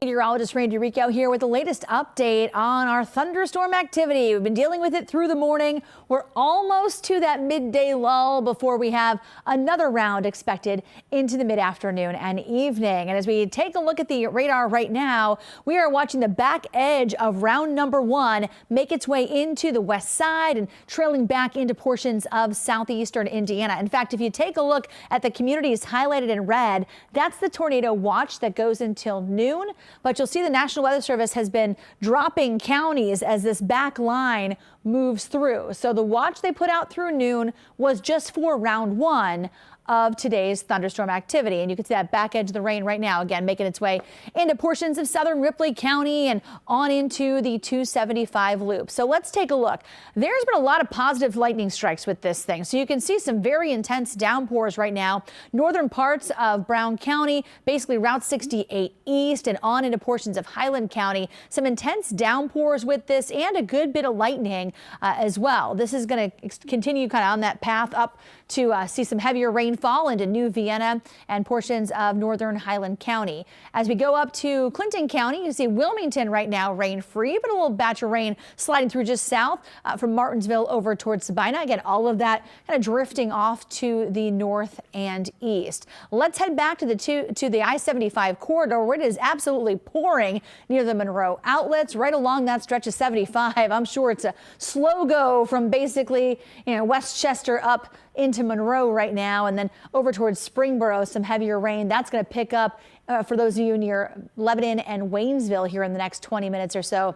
Meteorologist Randy Rico here with the latest update on our thunderstorm activity. We've been dealing with it through the morning. We're almost to that midday lull before we have another round expected into the mid-afternoon and evening. And as we take a look at the radar right now, we are watching the back edge of round number one make its way into the west side and trailing back into portions of southeastern Indiana. In fact, if you take a look at the communities highlighted in red, that's the tornado watch that goes until noon. But you'll see the National Weather Service has been dropping counties as this back line moves through. So the watch they put out through noon was just for round one of today's thunderstorm activity. And you can see that back edge of the rain right now, again, making its way into portions of southern Ripley County and on into the 275 loop. So let's take a look. There's been a lot of positive lightning strikes with this thing. So you can see some very intense downpours right now. Northern parts of Brown County, basically Route 68 east and on into portions of Highland County. Some intense downpours with this and a good bit of lightning as well. This is going to continue kind of on that path up to see some heavier rainfall into New Vienna and portions of northern Highland County. As we go up to Clinton County, you see Wilmington right now rain free, but a little batch of rain sliding through just south from Martinsville over towards Sabina. Again, all of that kind of drifting off to the north and east. Let's head back to the I-75 corridor where it is absolutely pouring near the Monroe outlets right along that stretch of 75. I'm sure it's a slow go from basically, Westchester up into Monroe right now, and then over towards Springboro, some heavier rain. That's going to pick up for those of you near Lebanon and Waynesville here in the next 20 minutes or so.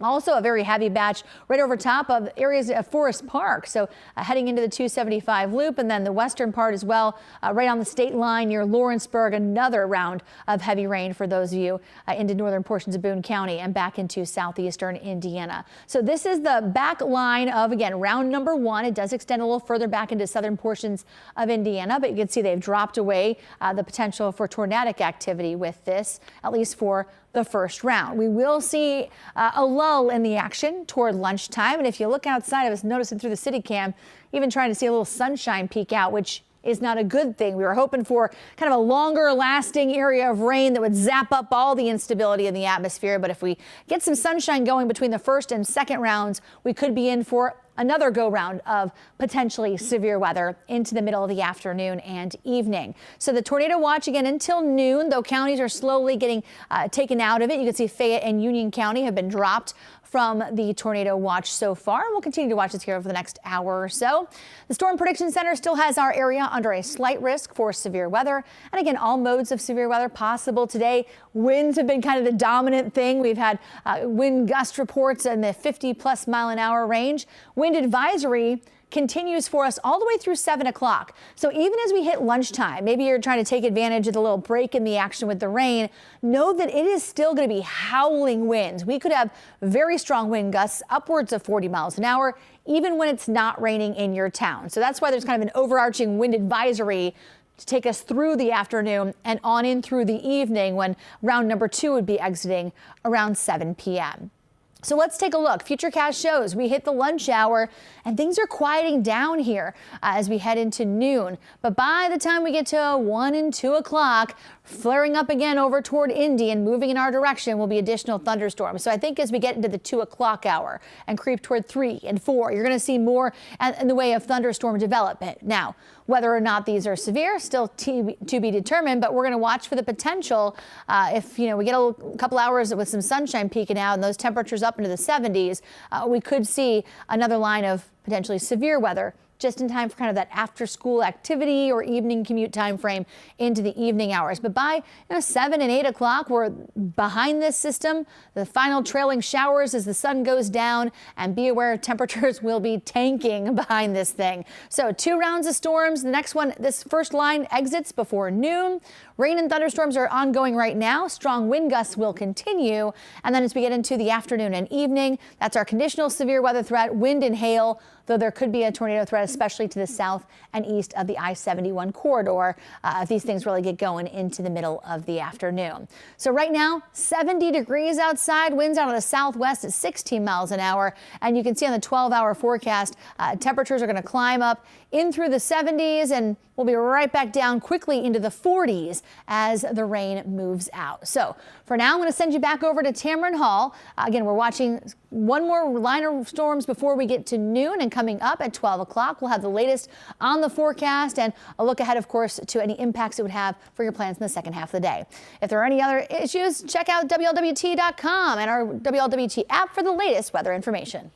Also a very heavy batch right over top of areas of Forest Park. So heading into the 275 loop and then the western part as well, right on the state line near Lawrenceburg, another round of heavy rain for those of you into northern portions of Boone County and back into southeastern Indiana. So this is the back line of, again, round number one. It does extend a little further back into southern portions of Indiana, but you can see they've dropped away the potential for tornadic activity with this, at least for the first round. We will see a lull in the action toward lunchtime. And if you look outside, I was noticing through the city cam, even trying to see a little sunshine peek out, which is not a good thing. We were hoping for kind of a longer lasting area of rain that would zap up all the instability in the atmosphere. But if we get some sunshine going between the first and second rounds, we could be in for another go round of potentially severe weather into the middle of the afternoon and evening. So the tornado watch again until noon, though counties are slowly getting taken out of it. You can see Fayette and Union County have been dropped from the tornado watch so far. We'll continue to watch this here over the next hour or so. The Storm Prediction Center still has our area under a slight risk for severe weather. And again, all modes of severe weather possible today. Winds have been kind of the dominant thing. We've had wind gust reports in the 50+ mile-an-hour range. Wind advisory continues for us all the way through 7 o'clock. So even as we hit lunchtime, maybe you're trying to take advantage of the little break in the action with the rain, know that it is still going to be howling winds. We could have very strong wind gusts upwards of 40 miles an hour, even when it's not raining in your town. So that's why there's kind of an overarching wind advisory to take us through the afternoon and on in through the evening when round number two would be exiting around 7 p.m. So let's take a look. Futurecast shows we hit the lunch hour and things are quieting down here as we head into noon. But by the time we get to 1 and 2 o'clock, flaring up again over toward Indy and moving in our direction will be additional thunderstorms. So I think as we get into the 2 o'clock hour and creep toward 3 and 4, you're going to see more in the way of thunderstorm development. Now, whether or not these are severe, still to be determined, but we're going to watch for the potential if we get a couple hours with some sunshine peeking out and those temperatures up into the 70s, we could see another line of potentially severe weather just in time for kind of that after school activity or evening commute time frame into the evening hours. But by 7 and 8 o'clock, we're behind this system. The final trailing showers as the sun goes down, and be aware temperatures will be tanking behind this thing. So 2 rounds of storms. The next one, this first line exits before noon. Rain and thunderstorms are ongoing right now. Strong wind gusts will continue. And then as we get into the afternoon and evening, that's our conditional severe weather threat, wind and hail, though there could be a tornado threat, especially to the south and east of the I-71 corridor if these things really get going into the middle of the afternoon. So right now, 70 degrees outside, winds out of the southwest at 16 miles an hour. And you can see on the 12-hour forecast, temperatures are going to climb up in through the 70s and we'll be right back down quickly into the 40s as the rain moves out. So for now, I'm going to send you back over to Tamron Hall. Again, we're watching one more line of storms before we get to noon, and coming up at 12 o'clock, we'll have the latest on the forecast and a look ahead, of course, to any impacts it would have for your plans in the second half of the day. If there are any other issues, check out WLWT.com and our WLWT app for the latest weather information.